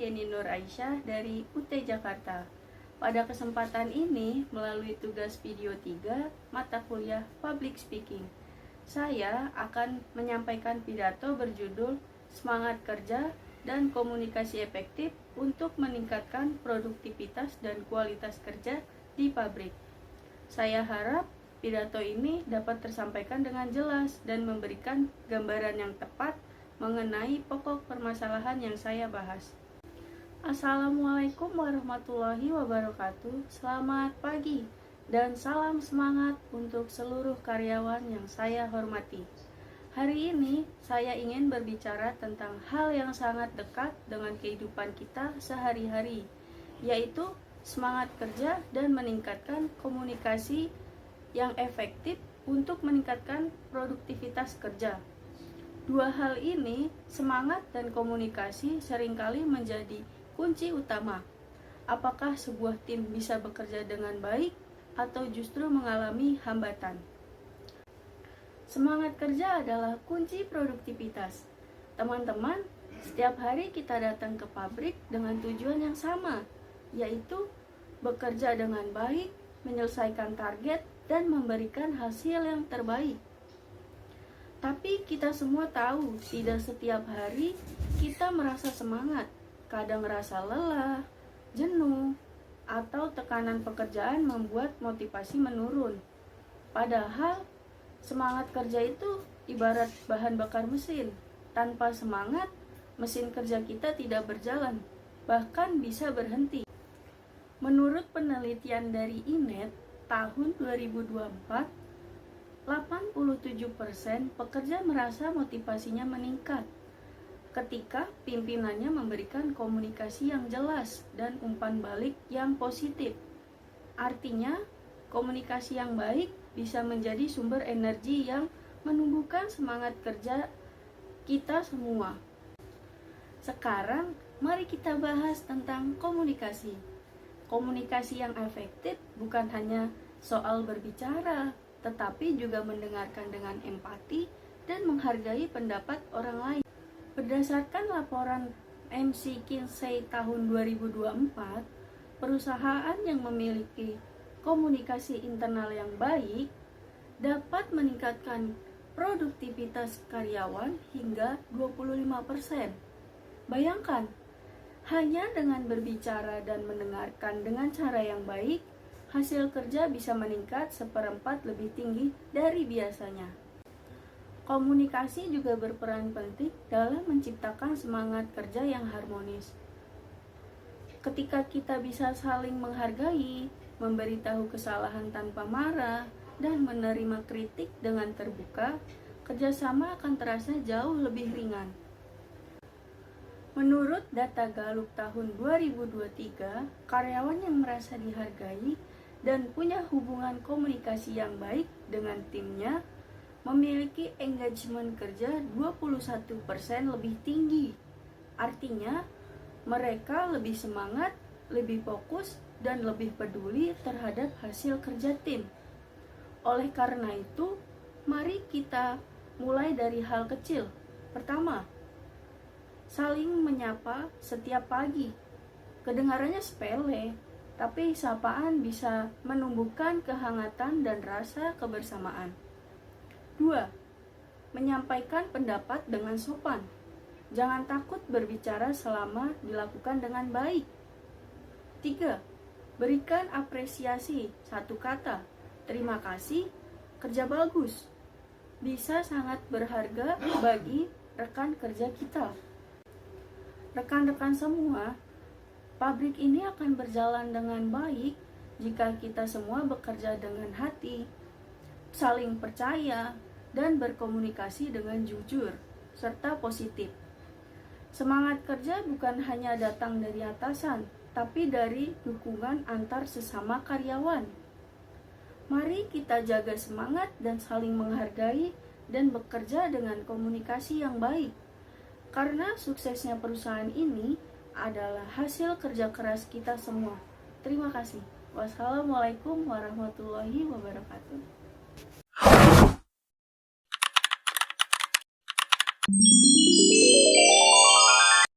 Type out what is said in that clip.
Yeni Nur Aisyah dari UT Jakarta. Pada kesempatan ini, melalui tugas video 3, mata kuliah Public Speaking, saya akan menyampaikan pidato berjudul Semangat Kerja dan Komunikasi Efektif untuk meningkatkan produktivitas dan kualitas kerja di pabrik. Saya harap pidato ini dapat tersampaikan dengan jelas dan memberikan gambaran yang tepat mengenai pokok permasalahan yang saya bahas. Assalamualaikum warahmatullahi wabarakatuh. Selamat pagi dan salam semangat untuk seluruh karyawan yang saya hormati. Hari ini saya ingin berbicara tentang hal yang sangat dekat dengan kehidupan kita sehari-hari, yaitu semangat kerja dan meningkatkan komunikasi yang efektif untuk meningkatkan produktivitas kerja. Dua hal ini, semangat dan komunikasi, seringkali menjadi kunci utama. Apakah sebuah tim bisa bekerja dengan baik atau justru mengalami hambatan? Semangat kerja adalah kunci produktivitas. Teman-teman, setiap hari kita datang ke pabrik dengan tujuan yang sama, yaitu bekerja dengan baik, menyelesaikan target, dan memberikan hasil yang terbaik. Tapi kita semua tahu, tidak setiap hari kita merasa semangat. Kadang rasa lelah, jenuh, atau tekanan pekerjaan membuat motivasi menurun. Padahal, semangat kerja itu ibarat bahan bakar mesin. Tanpa semangat, mesin kerja kita tidak berjalan, bahkan bisa berhenti. Menurut penelitian dari INET tahun 2024, 87% pekerja merasa motivasinya meningkat ketika pimpinannya memberikan komunikasi yang jelas dan umpan balik yang positif. Artinya, komunikasi yang baik bisa menjadi sumber energi yang menumbuhkan semangat kerja kita semua. Sekarang, mari kita bahas tentang komunikasi. Komunikasi yang efektif bukan hanya soal berbicara, tetapi juga mendengarkan dengan empati dan menghargai pendapat orang lain. Berdasarkan laporan McKinsey tahun 2024, perusahaan yang memiliki komunikasi internal yang baik dapat meningkatkan produktivitas karyawan hingga 25%. Bayangkan, hanya dengan berbicara dan mendengarkan dengan cara yang baik, hasil kerja bisa meningkat 1/4 lebih tinggi dari biasanya. Komunikasi juga berperan penting dalam menciptakan semangat kerja yang harmonis. Ketika kita bisa saling menghargai, memberitahu kesalahan tanpa marah, dan menerima kritik dengan terbuka, kerjasama akan terasa jauh lebih ringan. Menurut data Gallup tahun 2023, karyawan yang merasa dihargai dan punya hubungan komunikasi yang baik dengan timnya memiliki engagement kerja 21% lebih tinggi. Artinya, mereka lebih semangat, lebih fokus, dan lebih peduli terhadap hasil kerja tim. Oleh karena itu, mari kita mulai dari hal kecil. Pertama, saling menyapa setiap pagi. Kedengarannya sepele, tapi sapaan bisa menumbuhkan kehangatan dan rasa kebersamaan. 2. Menyampaikan pendapat dengan sopan. Jangan takut berbicara selama dilakukan dengan baik. 3. Berikan apresiasi, satu kata, terima kasih, kerja bagus, bisa sangat berharga bagi rekan kerja kita. Rekan-rekan semua, pabrik ini akan berjalan dengan baik jika kita semua bekerja dengan hati, saling percaya, dan berkomunikasi dengan jujur serta positif. Semangat kerja bukan hanya datang dari atasan, tapi dari dukungan antar sesama karyawan. Mari kita jaga semangat dan saling menghargai dan bekerja dengan komunikasi yang baik. Karena suksesnya perusahaan ini adalah hasil kerja keras kita semua. Terima kasih. Wassalamualaikum warahmatullahi wabarakatuh.